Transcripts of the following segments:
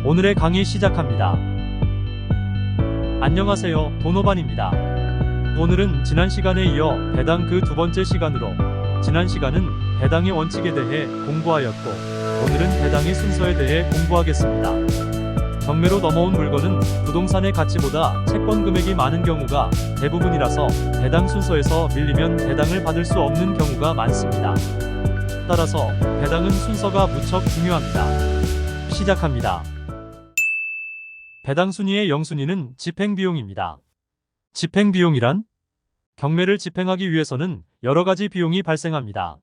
오늘의 강의 시작합니다. 안녕하세요, 도노반입니다. 오늘은 지난 시간에 이어 배당 그 두 번째 시간으로, 지난 시간은 배당의 원칙에 대해 공부하였고 오늘은 배당의 순서에 대해 공부하겠습니다. 경매로 넘어온 물건은 부동산의 가치보다 채권 금액이 많은 경우가 대부분이라서 배당 순서에서 밀리면 배당을 받을 수 없는 경우가 많습니다. 따라서 배당은 순서가 무척 중요합니다. 시작합니다. 배당 순위의 0순위는 집행비용입니다. 집행비용이란? 경매를 집행하기 위해서는 여러 가지 비용이 발생합니다.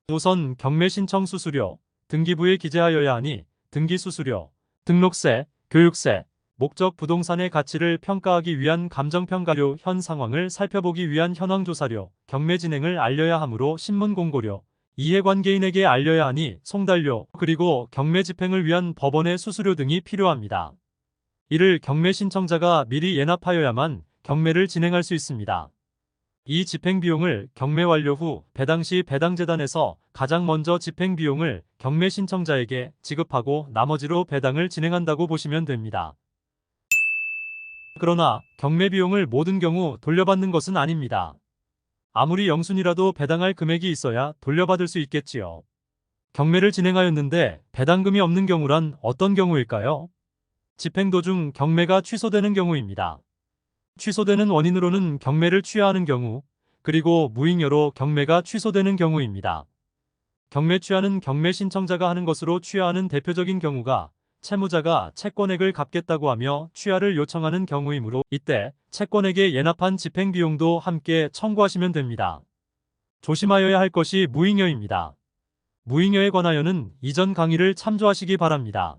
우선 경매 신청 수수료, 등기부에 기재하여야 하니 등기수수료, 등록세, 교육세, 목적 부동산의 가치를 평가하기 위한 감정평가료, 현 상황을 살펴보기 위한 현황조사료, 경매 진행을 알려야 하므로 신문공고료, 이해관계인에게 알려야 하니 송달료, 그리고 경매 집행을 위한 법원의 수수료 등이 필요합니다. 이를 경매 신청자가 미리 예납하여야만 경매를 진행할 수 있습니다. 이 집행비용을 경매 완료 후 배당 시 배당재단에서 가장 먼저 집행비용을 경매 신청자에게 지급하고 나머지로 배당을 진행한다고 보시면 됩니다. 그러나 경매 비용을 모든 경우 돌려받는 것은 아닙니다. 아무리 영순이라도 배당할 금액이 있어야 돌려받을 수 있겠지요. 경매를 진행하였는데 배당금이 없는 경우란 어떤 경우일까요? 집행 도중 경매가 취소되는 경우입니다. 취소되는 원인으로는 경매를 취하하는 경우, 그리고 무잉여로 경매가 취소되는 경우입니다. 경매 취하는 경매 신청자가 하는 것으로 취하하는 대표적인 경우가 채무자가 채권액을 갚겠다고 하며 취하를 요청하는 경우이므로 이때 채권액에 예납한 집행비용도 함께 청구하시면 됩니다. 조심하여야 할 것이 무잉여입니다. 무잉여에 관하여는 이전 강의를 참조하시기 바랍니다.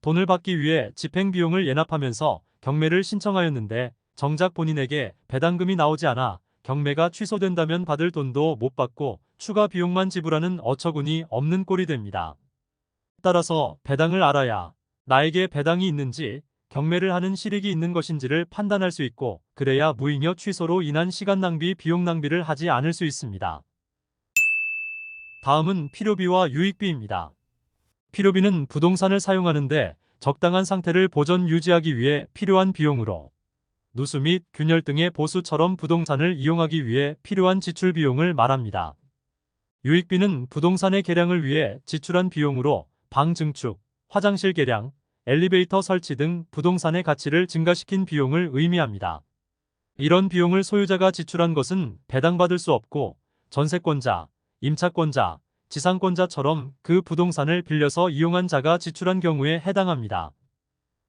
돈을 받기 위해 집행비용을 예납하면서 경매를 신청하였는데 정작 본인에게 배당금이 나오지 않아 경매가 취소된다면 받을 돈도 못 받고 추가 비용만 지불하는 어처구니 없는 꼴이 됩니다. 따라서 배당을 알아야 나에게 배당이 있는지, 경매를 하는 실익이 있는 것인지를 판단할 수 있고, 그래야 무잉여 취소로 인한 시간 낭비, 비용 낭비를 하지 않을 수 있습니다. 다음은 필요비와 유익비입니다. 필요비는 부동산을 사용하는데 적당한 상태를 보존 유지하기 위해 필요한 비용으로, 누수 및 균열 등의 보수처럼 부동산을 이용하기 위해 필요한 지출 비용을 말합니다. 유익비는 부동산의 개량을 위해 지출한 비용으로 방 증축, 화장실 개량, 엘리베이터 설치 등 부동산의 가치를 증가시킨 비용을 의미합니다. 이런 비용을 소유자가 지출한 것은 배당받을 수 없고 전세권자, 임차권자, 지상권자처럼 그 부동산을 빌려서 이용한 자가 지출한 경우에 해당합니다.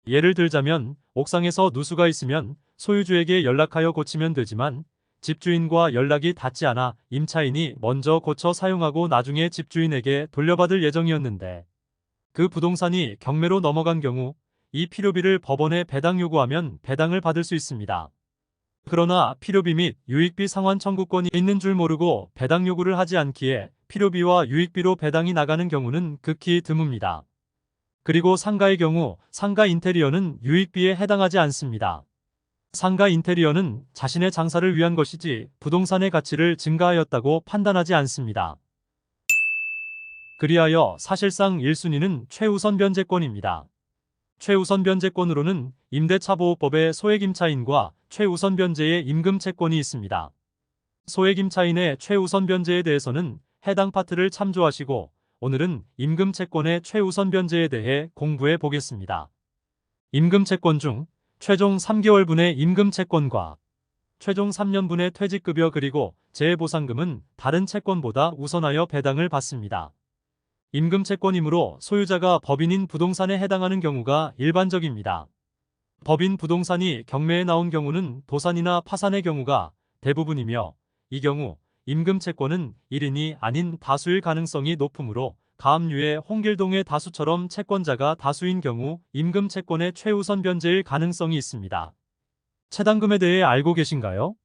예를 들자면 옥상에서 누수가 있으면 소유주에게 연락하여 고치면 되지만 집주인과 연락이 닿지 않아 임차인이 먼저 고쳐 사용하고 나중에 집주인에게 돌려받을 예정이었는데 그 부동산이 경매로 넘어간 경우 이 필요비를 법원에 배당 요구하면 배당을 받을 수 있습니다. 그러나 필요비 및 유익비 상환 청구권이 있는 줄 모르고 배당 요구를 하지 않기에 필요비와 유익비로 배당이 나가는 경우는 극히 드뭅니다. 그리고 상가의 경우 상가 인테리어는 유익비에 해당하지 않습니다. 상가 인테리어는 자신의 장사를 위한 것이지 부동산의 가치를 증가하였다고 판단하지 않습니다. 그리하여 사실상 1순위는 최우선 변제권입니다. 최우선 변제권으로는 임대차보호법의 소액임차인과 최우선 변제의 임금채권이 있습니다. 소액임차인의 최우선 변제에 대해서는 해당 파트를 참조하시고 오늘은 임금채권의 최우선 변제에 대해 공부해 보겠습니다. 임금채권 중 최종 3개월분의 임금채권과 최종 3년분의 퇴직급여 그리고 재해보상금은 다른 채권보다 우선하여 배당을 받습니다. 임금채권이므로 소유자가 법인인 부동산에 해당하는 경우가 일반적입니다. 법인 부동산이 경매에 나온 경우는 도산이나 파산의 경우가 대부분이며 이 경우 임금채권은 1인이 아닌 다수일 가능성이 높으므로 가압류의 홍길동의 다수처럼 채권자가 다수인 경우 임금채권의 최우선 변제일 가능성이 있습니다. 채당금에 대해 알고 계신가요?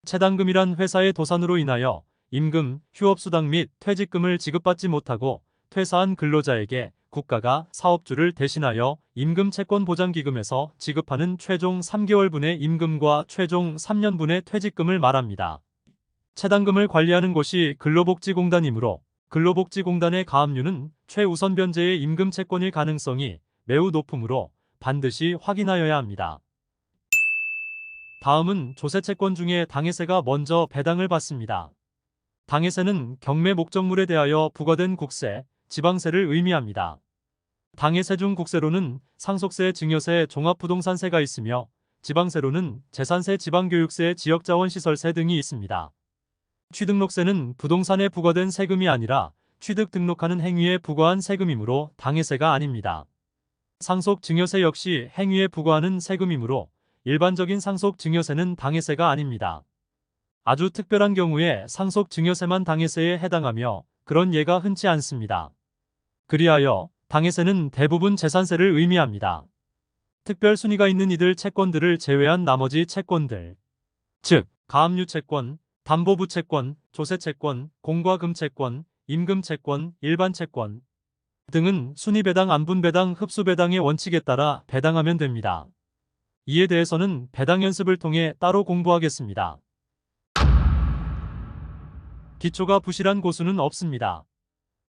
채당금이란 회사의 도산으로 인하여 임금, 휴업수당 및 퇴직금을 지급받지 못하고 퇴사한 근로자에게 국가가 사업주를 대신하여 임금채권보장기금에서 지급하는 최종 3개월분의 임금과 최종 3년분의 퇴직금을 말합니다. 채당금을 관리하는 곳이 근로복지공단이므로 근로복지공단의 가압류는 최우선 변제의 임금채권일 가능성이 매우 높으므로 반드시 확인하여야 합니다. 다음은 조세채권 중에 당해세가 먼저 배당을 받습니다. 당해세는 경매 목적물에 대하여 부과된 국세, 지방세를 의미합니다. 당해세 중 국세로는 상속세, 증여세, 종합부동산세가 있으며 지방세로는 재산세, 지방교육세, 지역자원시설세 등이 있습니다. 취등록세는 부동산에 부과된 세금이 아니라 취득 등록하는 행위에 부과한 세금이므로 당해세가 아닙니다. 상속 증여세 역시 행위에 부과하는 세금이므로 일반적인 상속 증여세는 당해세가 아닙니다. 아주 특별한 경우에 상속 증여세만 당해세에 해당하며 그런 예가 흔치 않습니다. 그리하여 당해세는 대부분 재산세를 의미합니다. 특별 순위가 있는 이들 채권들을 제외한 나머지 채권들, 즉 가압류채권, 담보부채권, 조세채권, 공과금채권, 임금채권, 일반채권 등은 순위배당, 안분배당, 흡수배당의 원칙에 따라 배당하면 됩니다. 이에 대해서는 배당 연습을 통해 따로 공부하겠습니다. 기초가 부실한 고수는 없습니다.